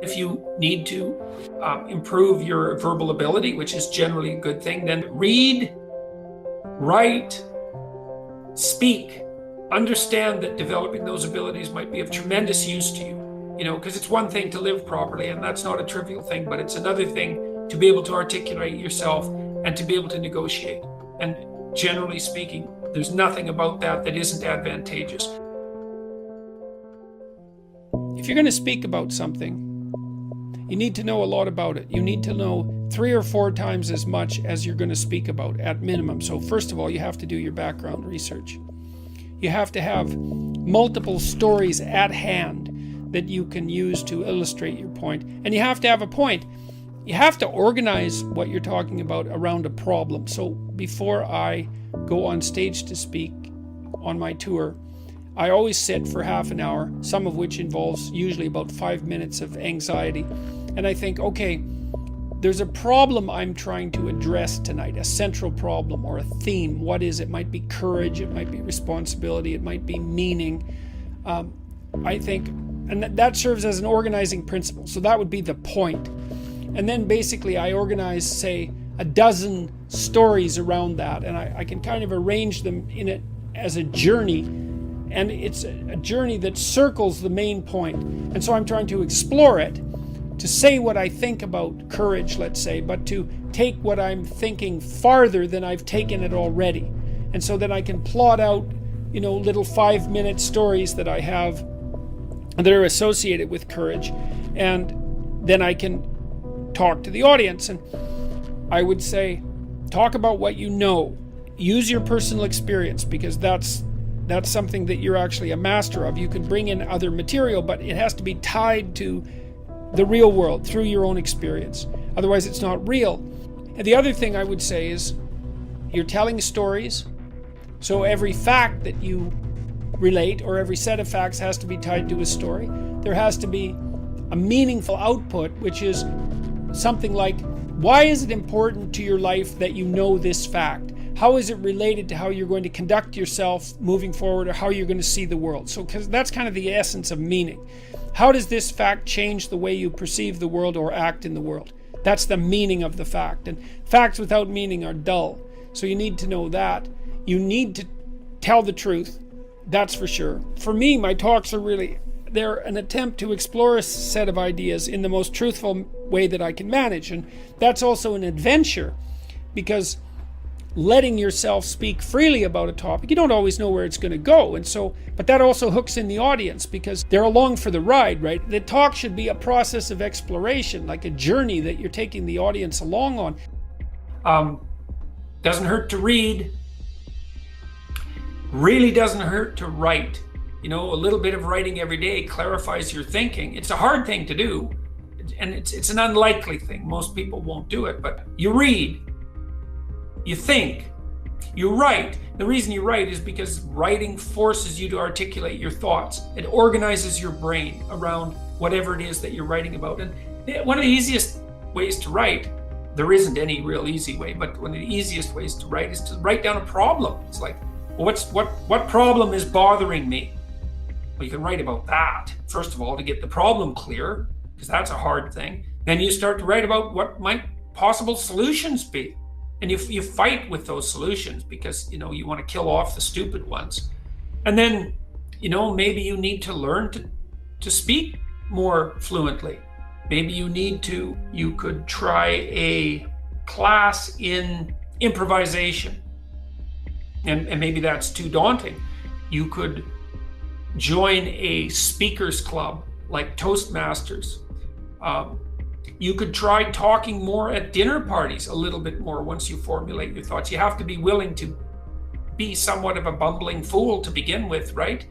If you need to improve your verbal ability, which is generally a good thing, then read, write, speak. Understand that developing those abilities might be of tremendous use to you, because it's one thing to live properly, and that's not a trivial thing, but it's another thing to be able to articulate yourself and to be able to negotiate. And generally speaking, there's nothing about that that isn't advantageous. If you're going to speak about something, you need to know a lot about it. You need to know 3 or 4 times as much as you're going to speak about at minimum. So first of all, you have to do your background research. You have to have multiple stories at hand that you can use to illustrate your point. And you have to have a point. You have to organize what you're talking about around a problem. So before I go on stage to speak on my tour, I always sit for half an hour, some of which involves usually about 5 minutes of anxiety. And I think, okay, there's a problem I'm trying to address tonight, a central problem or a theme. What is it? It might be courage, it might be responsibility, it might be meaning. I think, and that serves as an organizing principle. So that would be the point. And then basically I organize, say, a dozen stories around that, and I can kind of arrange them in it as a journey. And it's a journey that circles the main point. And so I'm trying to explore it, to say what I think about courage, let's say, but to take what I'm thinking farther than I've taken it already. And so that I can plot out, little 5-minute stories that I have that are associated with courage. And then I can talk to the audience. And I would say, talk about what you know. Use your personal experience, because that's something that you're actually a master of. You can bring in other material, but it has to be tied to the real world through your own experience. Otherwise, it's not real. And the other thing I would say is you're telling stories. So every fact that you relate, or every set of facts, has to be tied to a story. There has to be a meaningful output, which is something like, why is it important to your life that you know this fact? How is it related to how you're going to conduct yourself moving forward, or how you're going to see the world? So, because that's kind of the essence of meaning. How does this fact change the way you perceive the world or act in the world? That's the meaning of the fact. And facts without meaning are dull. So you need to know that. You need to tell the truth. That's for sure. For me, my talks they're an attempt to explore a set of ideas in the most truthful way that I can manage. And that's also an adventure, because letting yourself speak freely about a topic, you don't always know where it's going to go. And so, but that also hooks in the audience, because they're along for the ride, right? The talk should be a process of exploration, like a journey that you're taking the audience along on. Doesn't hurt to read. Really doesn't hurt to write. A little bit of writing every day clarifies your thinking. It's a hard thing to do, and it's an unlikely thing. Most people won't do it, but you read. You think, you write. The reason you write is because writing forces you to articulate your thoughts. It organizes your brain around whatever it is that you're writing about. And one of the easiest ways to write, there isn't any real easy way, but one of the easiest ways to write is to write down a problem. It's like, well, what problem is bothering me? Well, you can write about that, first of all, to get the problem clear, because that's a hard thing. Then you start to write about what might possible solutions be. And you fight with those solutions, because, you want to kill off the stupid ones. And then, maybe you need to learn to speak more fluently. Maybe you could try a class in improvisation. And maybe that's too daunting. You could join a speakers club like Toastmasters. You could try talking more at dinner parties a little bit more once you formulate your thoughts. You have to be willing to be somewhat of a bumbling fool to begin with, right?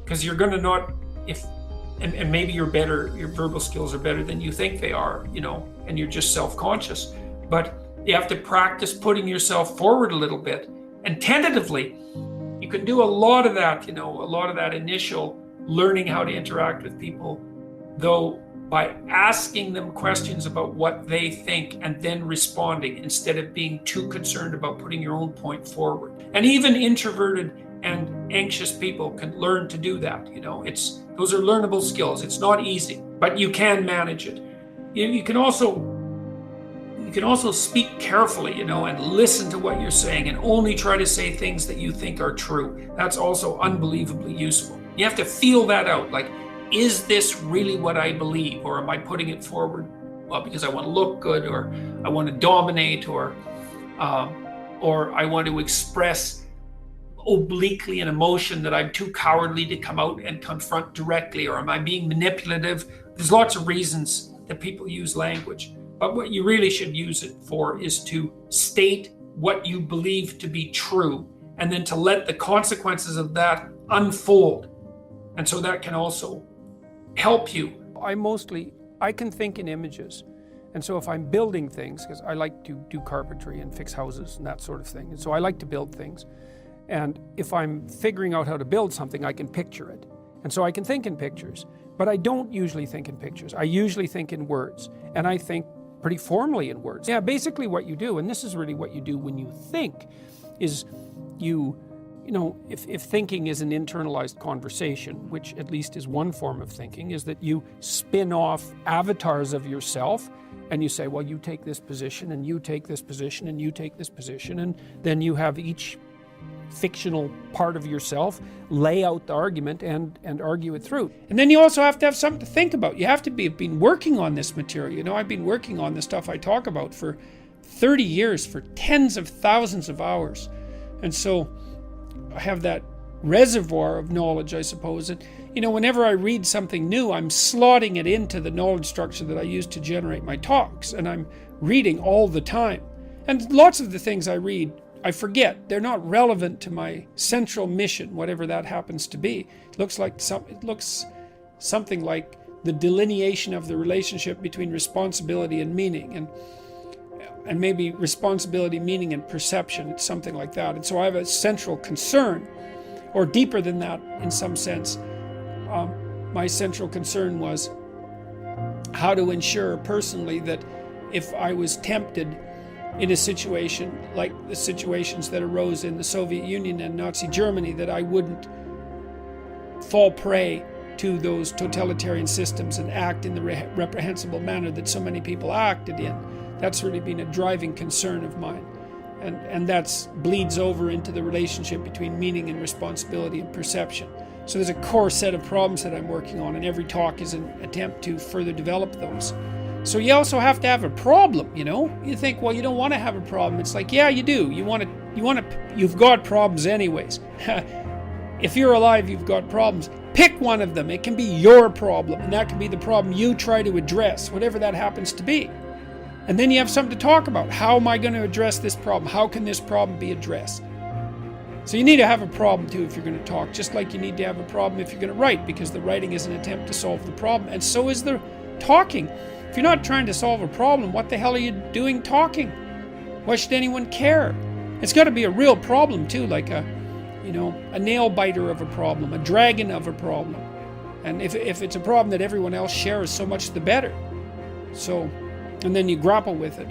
Because you're going to not, and maybe your verbal skills are better than you think they are, and you're just self-conscious. But you have to practice putting yourself forward a little bit. And tentatively, you can do a lot of that, a lot of that initial learning how to interact with people, though, by asking them questions about what they think and then responding, instead of being too concerned about putting your own point forward. And even introverted and anxious people can learn to do that. Those are learnable skills. It's not easy. but you can manage it. You can also speak carefully, and listen to what you're saying, and only try to say things that you think are true. That's also unbelievably useful. You have to feel that out. Like, is this really what I believe, or am I putting it forward because I want to look good, or I want to dominate, or I want to express obliquely an emotion that I'm too cowardly to come out and confront directly, or am I being manipulative? There's lots of reasons that people use language, but what you really should use it for is to state what you believe to be true, and then to let the consequences of that unfold. And so that can also help you. I can think in images. And so if I'm building things, because I like to do carpentry and fix houses and that sort of thing, and so I like to build things. And if I'm figuring out how to build something, I can picture it. And so I can think in pictures, but I don't usually think in pictures. I usually think in words, and I think pretty formally in words. Yeah, basically what you do, and this is really what you do when you think, is if thinking is an internalized conversation, which at least is one form of thinking, is that you spin off avatars of yourself, and you say, well, you take this position, and you take this position, and you take this position, and then you have each fictional part of yourself lay out the argument and argue it through. And then you also have to have something to think about. You have to have been working on this material. I've been working on the stuff I talk about for 30 years, for tens of thousands of hours. And so I have that reservoir of knowledge, I suppose. And, whenever I read something new, I'm slotting it into the knowledge structure that I use to generate my talks. And I'm reading all the time. And lots of the things I read, I forget. They're not relevant to my central mission, whatever that happens to be. It looks something like the delineation of the relationship between responsibility and meaning, and maybe responsibility, meaning, and perception. It's something like that. And so I have a central concern, or deeper than that in some sense. My central concern was how to ensure personally that if I was tempted in a situation like the situations that arose in the Soviet Union and Nazi Germany, that I wouldn't fall prey to those totalitarian systems and act in the reprehensible manner that so many people acted in. That's really been a driving concern of mine. And that bleeds over into the relationship between meaning and responsibility and perception. So there's a core set of problems that I'm working on, and every talk is an attempt to further develop those. So you also have to have a problem, You think, well, you don't want to have a problem. It's like, yeah, you do. You've got problems anyways. If you're alive, you've got problems. Pick one of them. It can be your problem, and that can be the problem you try to address, whatever that happens to be. And then you have something to talk about. How am I going to address this problem? How can this problem be addressed? So you need to have a problem too if you're going to talk, just like you need to have a problem if you're going to write, because the writing is an attempt to solve the problem, and so is the talking. If you're not trying to solve a problem, what the hell are you doing talking? Why should anyone care? It's got to be a real problem too, like a nail biter of a problem, a dragon of a problem. And if it's a problem that everyone else shares, so much the better. So, and then you grapple with it.